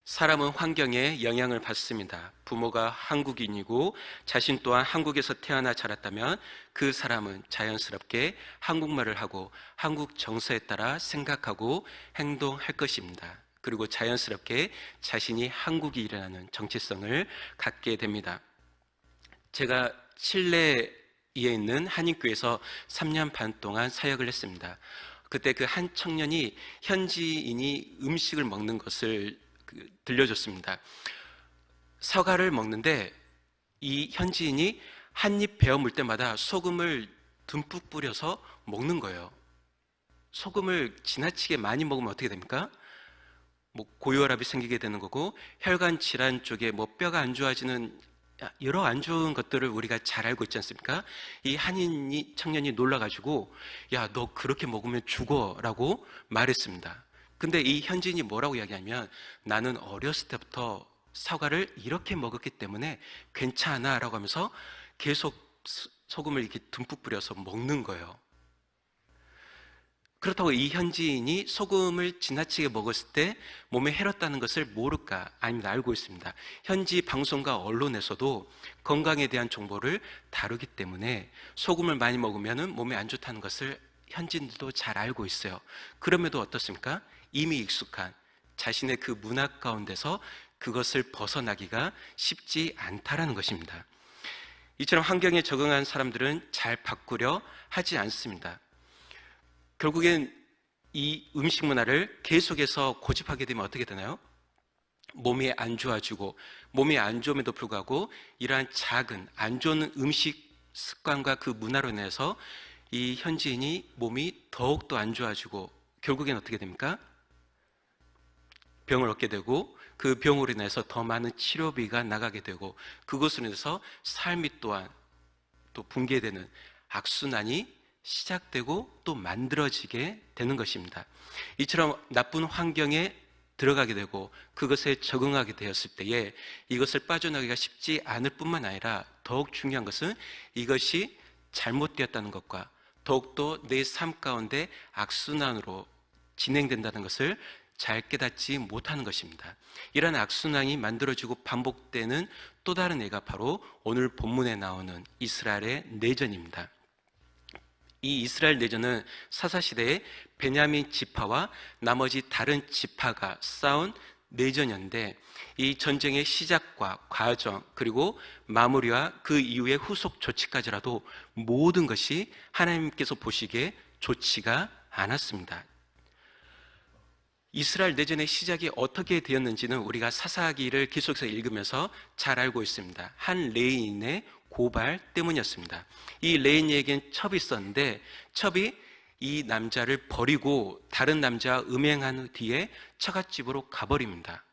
사람은 환경에 영향을 받습니다. 부모가 한국인이고 자신 또한 한국에서 태어나 자랐다면 그 사람은 자연스럽게 한국말을 하고 한국 정서에 따라 생각하고 행동할 것입니다. 그리고 자연스럽게 자신이 한국인이라는 정체성을 갖게 됩니다. 제가 칠레에 있는 한인교회에서 3년 반 동안 사역을 했습니다. 그때 그 한 청년이 현지인이 음식을 먹는 것을 들려줬습니다. 사과를 먹는데 이 현지인이 한 입 베어 물 때마다 소금을 듬뿍 뿌려서 먹는 거예요. 소금을 지나치게 많이 먹으면 어떻게 됩니까? 고혈압이 생기게 되는 거고, 혈관 질환 쪽에 뼈가 안 좋아지는 여러 안 좋은 것들을 우리가 잘 알고 있지 않습니까? 이 한인 청년이 놀라가지고, 야, 너 그렇게 먹으면 죽어라고 말했습니다. 근데 이 현지인이 뭐라고 이야기하면, 나는 어렸을 때부터 사과를 이렇게 먹었기 때문에 괜찮아 라고 하면서 계속 소금을 이렇게 듬뿍 뿌려서 먹는 거예요. 그렇다고 이 현지인이 소금을 지나치게 먹었을 때 몸에 해롭다는 것을 모를까? 아닙니다. 알고 있습니다. 현지 방송과 언론에서도 건강에 대한 정보를 다루기 때문에 소금을 많이 먹으면 몸에 안 좋다는 것을 현지인들도 잘 알고 있어요. 그럼에도 어떻습니까? 이미 익숙한 자신의 그 문화 가운데서 그것을 벗어나기가 쉽지 않다라는 것입니다. 이처럼 환경에 적응한 사람들은 잘 바꾸려 하지 않습니다. 결국엔 이 음식 문화를 계속해서 고집하게 되면 어떻게 되나요? 몸이 안 좋아지고, 몸이 안 좋음에도 불구하고 이러한 작은 안 좋은 음식 습관과 그 문화로 인해서 이 현지인이 몸이 더욱더 안 좋아지고, 결국엔 어떻게 됩니까? 병을 얻게 되고, 그 병으로 인해서 더 많은 치료비가 나가게 되고, 그것으로 인해서 삶이 또한 또 붕괴되는 악순환이 시작되고 또 만들어지게 되는 것입니다. 이처럼 나쁜 환경에 들어가게 되고 그것에 적응하게 되었을 때에 이것을 빠져나가기가 쉽지 않을 뿐만 아니라 더욱 중요한 것은 이것이 잘못되었다는 것과 더욱더 내 삶 가운데 악순환으로 진행된다는 것을 잘 깨닫지 못하는 것입니다. 이러한 악순환이 만들어지고 반복되는 또 다른 예가 바로 오늘 본문에 나오는 이스라엘의 내전입니다. 이 이스라엘 내전은 사사시대에 베냐민 지파와 나머지 다른 지파가 싸운 내전이었는데, 이 전쟁의 시작과 과정 그리고 마무리와 그 이후의 후속 조치까지라도 모든 것이 하나님께서 보시기에 좋지가 않았습니다. 이스라엘 내전의 시작이 어떻게 되었는지는 우리가 사사기를 계속해서 읽으면서 잘 알고 있습니다. 한 레인의 고발 때문이었습니다. 이 레인에겐 첩이 있었는데 첩이 이 남자를 버리고 다른 남자와 음행한 뒤에 처갓집으로 가버립니다.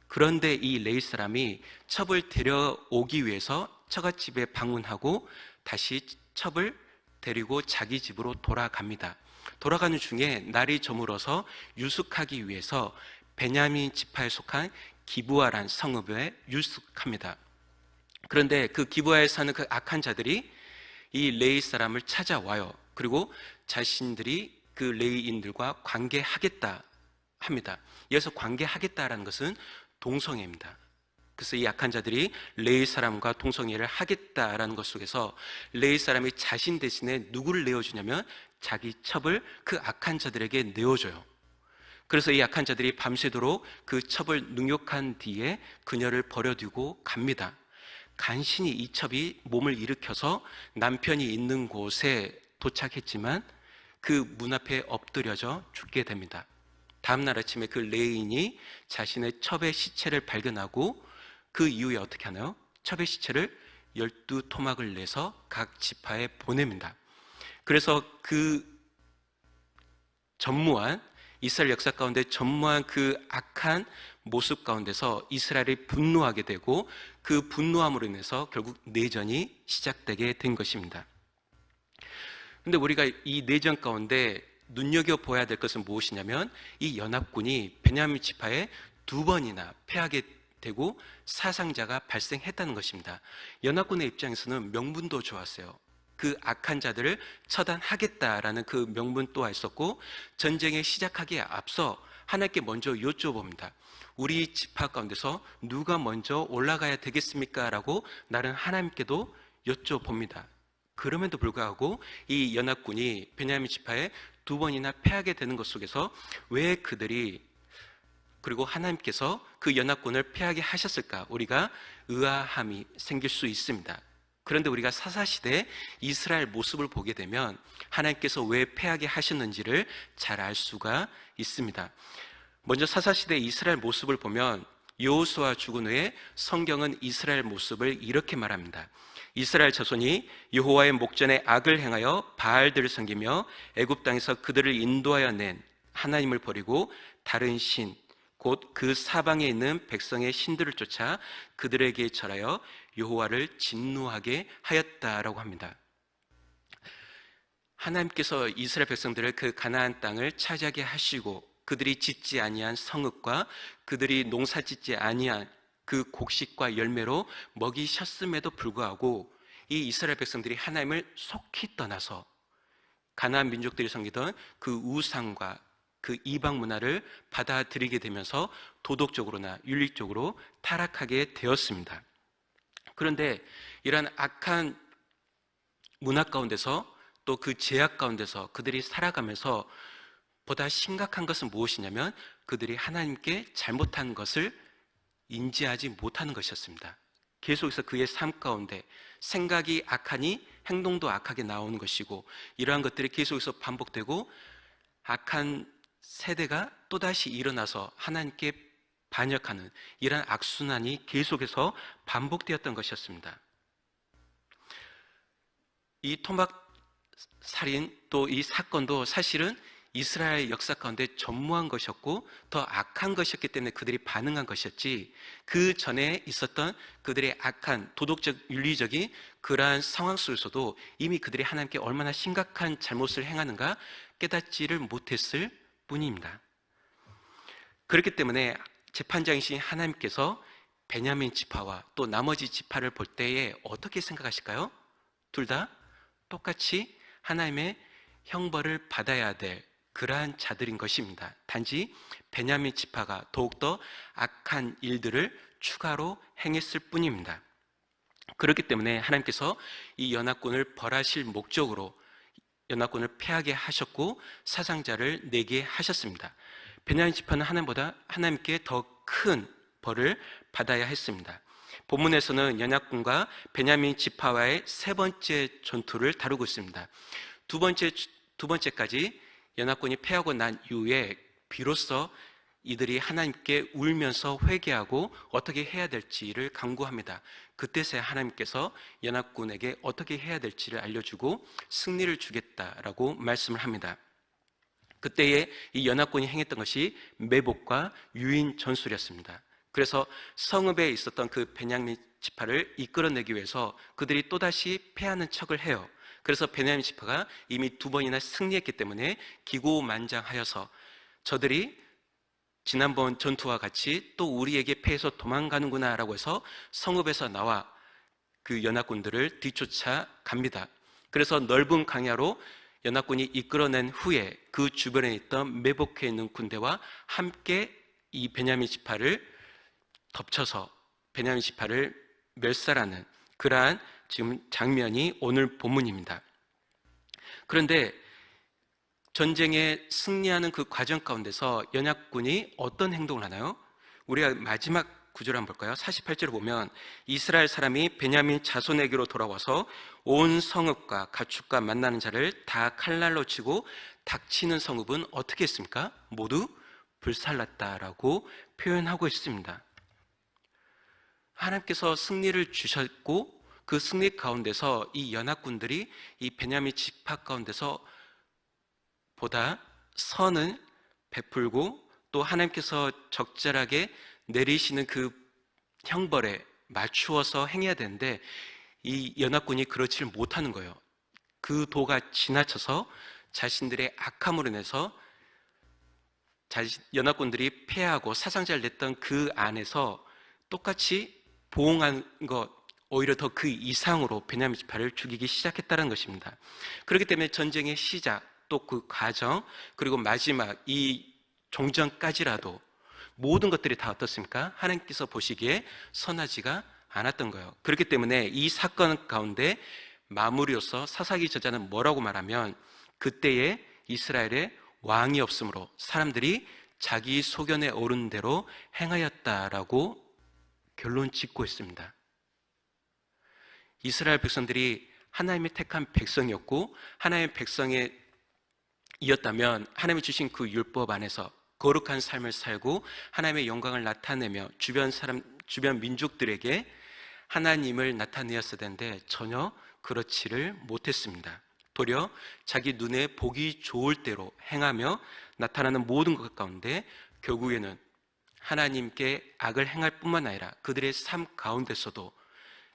그런데 이 레이 사람이 첩을 데려오기 위해서 처갓집에 방문하고 다시 첩을 데리고 자기 집으로 돌아갑니다. 돌아가는 중에 날이 저물어서 유숙하기 위해서 베냐민 지파에 속한 기브아란 성읍에 유숙합니다. 그런데 그 기브아에 사는 그 악한 자들이 이 레이 사람을 찾아와요. 그리고 자신들이 그 레이인들과 관계하겠다 합니다. 여기서 관계하겠다라는 것은 동성애입니다. 그래서 이 악한 자들이 레이 사람과 동성애를 하겠다라는 것 속에서 레이 사람이 자신 대신에 누구를 내어주냐면 자기 첩을 그 악한 자들에게 내어줘요. 그래서 이 악한 자들이 밤새도록 그 첩을 능욕한 뒤에 그녀를 버려두고 갑니다. 간신히 이 첩이 몸을 일으켜서 남편이 있는 곳에 도착했지만 그 문 앞에 엎드려져 죽게 됩니다. 다음날 아침에 그 레인이 자신의 첩의 시체를 발견하고 그 이후에 어떻게 하나요? 첩의 시체를 12토막을 내서 각 지파에 보냅니다. 그래서 그 전무한 이스라엘 역사 가운데 전무한 그 악한 모습 가운데서 이스라엘이 분노하게 되고 그 분노함으로 인해서 결국 내전이 시작되게 된 것입니다. 그런데 우리가 이 내전 가운데 눈여겨봐야 될 것은 무엇이냐면 이 연합군이 베냐민 지파에 2번이나 패하게 되고 사상자가 발생했다는 것입니다. 연합군의 입장에서는 명분도 좋았어요. 그 악한 자들을 처단하겠다라는 그 명분 또한 있었고 전쟁에 시작하기에 앞서 하나님께 먼저 여쭤봅니다. 우리 지파 가운데서 누가 먼저 올라가야 되겠습니까? 라고 나는 하나님께도 여쭤봅니다. 그럼에도 불구하고 이 연합군이 베냐민 지파에 두 번이나 패하게 되는 것 속에서 왜 그들이, 그리고 하나님께서 그 연합군을 패하게 하셨을까? 우리가 의아함이 생길 수 있습니다. 그런데 우리가 사사시대 이스라엘 모습을 보게 되면 하나님께서 왜 패하게 하셨는지를 잘 알 수가 있습니다. 먼저 사사시대 이스라엘 모습을 보면 여호수아 죽은 후에 성경은 이스라엘 모습을 이렇게 말합니다. 이스라엘 자손이 여호와의 목전에 악을 행하여 바알들을 섬기며 애굽 땅에서 그들을 인도하여 낸 하나님을 버리고 다른 신, 곧 그 사방에 있는 백성의 신들을 쫓아 그들에게 절하여 여호와를 진노하게 하였다라고 합니다. 하나님께서 이스라엘 백성들을 그 가나안 땅을 차지하게 하시고 그들이 짓지 아니한 성읍과 그들이 농사 짓지 아니한 그 곡식과 열매로 먹이셨음에도 불구하고 이 이스라엘 백성들이 하나님을 속히 떠나서 가나안 민족들이 섬기던 그 우상과 그 이방 문화를 받아들이게 되면서 도덕적으로나 윤리적으로 타락하게 되었습니다. 그런데 이러한 악한 문화 가운데서 또 그 제약 가운데서 그들이 살아가면서 보다 심각한 것은 무엇이냐면 그들이 하나님께 잘못한 것을 인지하지 못하는 것이었습니다. 계속해서 그의 삶 가운데 생각이 악하니 행동도 악하게 나오는 것이고, 이러한 것들이 계속해서 반복되고 악한 세대가 또다시 일어나서 하나님께 반역하는 이러한 악순환이 계속해서 반복되었던 것이었습니다. 이 토막 살인 또 이 사건도 사실은 이스라엘 역사 가운데 전무한 것이었고 더 악한 것이었기 때문에 그들이 반응한 것이었지, 그 전에 있었던 그들의 악한 도덕적 윤리적인 그러한 상황 속에서도 이미 그들이 하나님께 얼마나 심각한 잘못을 행하는가 깨닫지를 못했을 뿐입니다. 그렇기 때문에 재판장이신 하나님께서 베냐민 지파와 또 나머지 지파를 볼 때에 어떻게 생각하실까요? 둘 다 똑같이 하나님의 형벌을 받아야 될 그러한 자들인 것입니다. 단지 베냐민 지파가 더욱더 악한 일들을 추가로 행했을 뿐입니다. 그렇기 때문에 하나님께서 이 연합군을 벌하실 목적으로 연합군을 패하게 하셨고 사상자를 내게 하셨습니다. 베냐민 지파는 하나님께 더 큰 벌을 받아야 했습니다. 본문에서는 연합군과 베냐민 지파와의 세 번째 전투를 다루고 있습니다. 두 번째까지 연합군이 패하고 난 이후에 비로소 이들이 하나님께 울면서 회개하고 어떻게 해야 될지를 간구합니다. 그때서야 하나님께서 연합군에게 어떻게 해야 될지를 알려주고 승리를 주겠다라고 말씀을 합니다. 그때에 이 연합군이 행했던 것이 매복과 유인 전술이었습니다. 그래서 성읍에 있었던 그 베냐민 지파를 이끌어내기 위해서 그들이 또다시 패하는 척을 해요. 그래서 베냐민 지파가 이미 두 번이나 승리했기 때문에 기고만장하여서 저들이 지난번 전투와 같이 또 우리에게 패해서 도망가는구나 라고 해서 성읍에서 나와 그 연합군들을 뒤쫓아 갑니다. 그래서 넓은 강야로 연합군이 이끌어낸 후에 그 주변에 있던 매복해 있는 군대와 함께 이 베냐민 지파를 덮쳐서 베냐민 지파를 멸살하는 그러한 지금 장면이 오늘 본문입니다. 그런데 전쟁에 승리하는 그 과정 가운데서 연합군이 어떤 행동을 하나요? 우리가 마지막 구절을 한번 볼까요? 48절을 보면 이스라엘 사람이 베냐민 자손에게로 돌아와서 온 성읍과 가축과 만나는 자를 다 칼날로 치고 닥치는 성읍은 어떻게 했습니까? 모두 불살랐다라고 표현하고 있습니다. 하나님께서 승리를 주셨고 그 승리 가운데서 이 연합군들이 이 베냐민 지파 가운데서 보다 선을 베풀고 또 하나님께서 적절하게 내리시는 그 형벌에 맞추어서 행해야 되는데 이 연합군이 그렇지를 못하는 거예요. 그 도가 지나쳐서 자신들의 악함으로 인해서 연합군들이 패하고 사상자를 냈던 그 안에서 똑같이 보응한 것, 오히려 더 그 이상으로 베냐민 지파를 죽이기 시작했다는 것입니다. 그렇기 때문에 전쟁의 시작, 또 그 과정, 그리고 마지막 이 종전까지라도 모든 것들이 다 어떻습니까? 하나님께서 보시기에 선하지가 않았던 거예요. 그렇기 때문에 이 사건 가운데 마무리로서 사사기 저자는 뭐라고 말하면, 그때에 이스라엘에 왕이 없으므로 사람들이 자기 소견에 오른 대로 행하였다라고 결론 짓고 있습니다. 이스라엘 백성들이 하나님의 택한 백성이었고, 하나님의 백성에 이었다면 하나님이 주신 그 율법 안에서 거룩한 삶을 살고 하나님의 영광을 나타내며 주변 민족들에게 하나님을 나타내었어야 되는데 전혀 그렇지를 못했습니다. 도리어 자기 눈에 보기 좋을 대로 행하며 나타나는 모든 것 가운데 결국에는 하나님께 악을 행할 뿐만 아니라 그들의 삶 가운데서도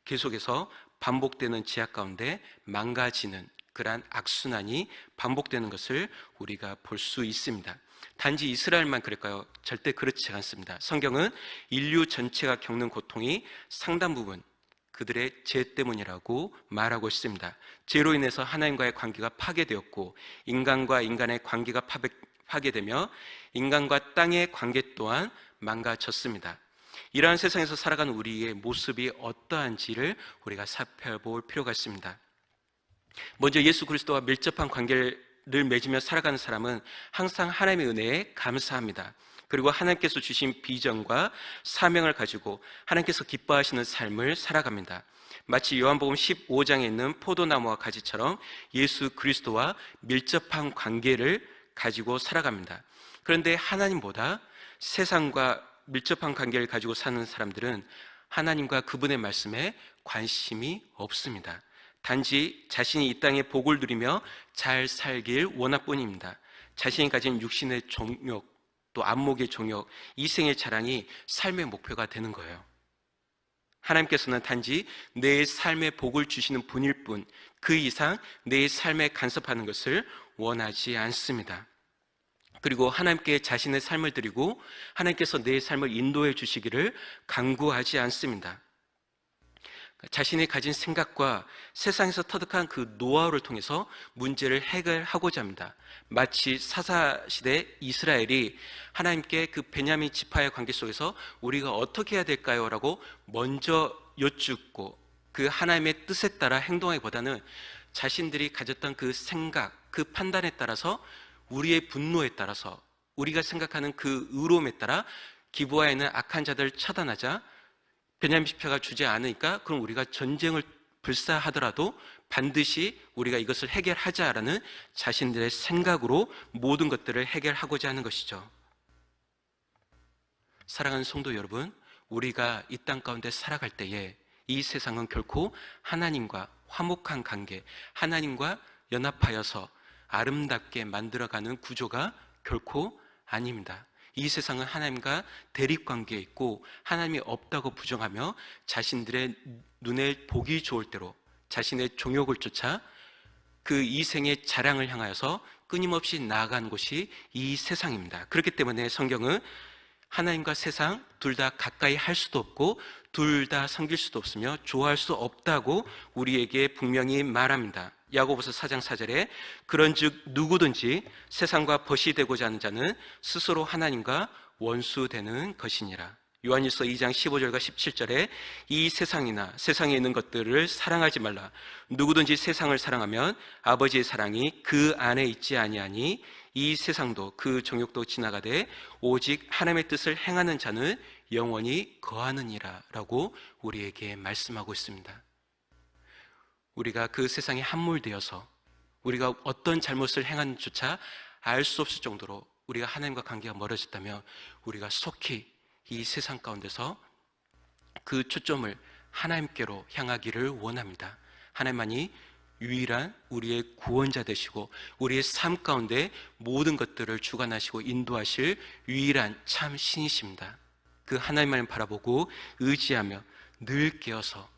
계속해서 반복되는 지악 가운데 망가지는 그러한 악순환이 반복되는 것을 우리가 볼 수 있습니다. 단지 이스라엘만 그럴까요? 절대 그렇지 않습니다. 성경은 인류 전체가 겪는 고통이 상당 부분 그들의 죄 때문이라고 말하고 있습니다. 죄로 인해서 하나님과의 관계가 파괴되었고, 인간과 인간의 관계가 파괴되며 인간과 땅의 관계 또한 망가졌습니다. 이러한 세상에서 살아가는 우리의 모습이 어떠한지를 우리가 살펴볼 필요가 있습니다. 먼저 예수 그리스도와 밀접한 관계를 맺으며 살아가는 사람은 항상 하나님의 은혜에 감사합니다. 그리고 하나님께서 주신 비전과 사명을 가지고 하나님께서 기뻐하시는 삶을 살아갑니다. 마치 요한복음 15장에 있는 포도나무와 가지처럼 예수 그리스도와 밀접한 관계를 가지고 살아갑니다. 그런데 하나님보다 세상과 밀접한 관계를 가지고 사는 사람들은 하나님과 그분의 말씀에 관심이 없습니다. 단지 자신이 이 땅에 복을 누리며 잘 살길 원할 뿐입니다. 자신이 가진 육신의 정욕, 또 안목의 정욕, 이생의 자랑이 삶의 목표가 되는 거예요. 하나님께서는 단지 내 삶에 복을 주시는 분일 뿐, 그 이상 내 삶에 간섭하는 것을 원하지 않습니다. 그리고 하나님께 자신의 삶을 드리고 하나님께서 내 삶을 인도해 주시기를 간구하지 않습니다. 자신이 가진 생각과 세상에서 터득한 그 노하우를 통해서 문제를 해결하고자 합니다. 마치 사사시대 이스라엘이 하나님께 그 베냐민 지파의 관계 속에서 우리가 어떻게 해야 될까요? 라고 먼저 여쭙고 그 하나님의 뜻에 따라 행동하기보다는 자신들이 가졌던 그 생각, 그 판단에 따라서 우리의 분노에 따라서 우리가 생각하는 그 의로움에 따라 기브아에 있는 악한 자들을 처단하자 베냐민 지파가 주지 않으니까 그럼 우리가 전쟁을 불사하더라도 반드시 우리가 이것을 해결하자라는 자신들의 생각으로 모든 것들을 해결하고자 하는 것이죠. 사랑하는 성도 여러분, 우리가 이 땅 가운데 살아갈 때에 이 세상은 결코 하나님과 화목한 관계, 하나님과 연합하여서 아름답게 만들어가는 구조가 결코 아닙니다. 이 세상은 하나님과 대립관계에 있고 하나님이 없다고 부정하며 자신들의 눈에 보기 좋을 대로 자신의 종욕을 쫓아 그 이생의 자랑을 향하여서 끊임없이 나아가는 곳이 이 세상입니다. 그렇기 때문에 성경은 하나님과 세상 둘 다 가까이 할 수도 없고 둘 다 섬길 수도 없으며 좋아할 수 없다고 우리에게 분명히 말합니다. 야고보서 4장 4절에 그런즉 누구든지 세상과 벗이 되고자 하는 자는 스스로 하나님과 원수되는 것이니라. 요한일서 2장 15절과 17절에 이 세상이나 세상에 있는 것들을 사랑하지 말라. 누구든지 세상을 사랑하면 아버지의 사랑이 그 안에 있지 아니하니 이 세상도 그 정욕도 지나가되 오직 하나님의 뜻을 행하는 자는 영원히 거하느니라 라고 우리에게 말씀하고 있습니다. 우리가 그 세상에 함몰되어서 우리가 어떤 잘못을 행하는지조차 알 수 없을 정도로 우리가 하나님과 관계가 멀어졌다면 우리가 속히 이 세상 가운데서 그 초점을 하나님께로 향하기를 원합니다. 하나님만이 유일한 우리의 구원자 되시고 우리의 삶 가운데 모든 것들을 주관하시고 인도하실 유일한 참 신이십니다. 그 하나님만을 바라보고 의지하며 늘 깨어서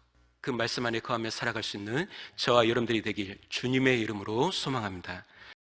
그 말씀 안에 거하며 살아갈 수 있는 저와 여러분들이 되길 주님의 이름으로 소망합니다.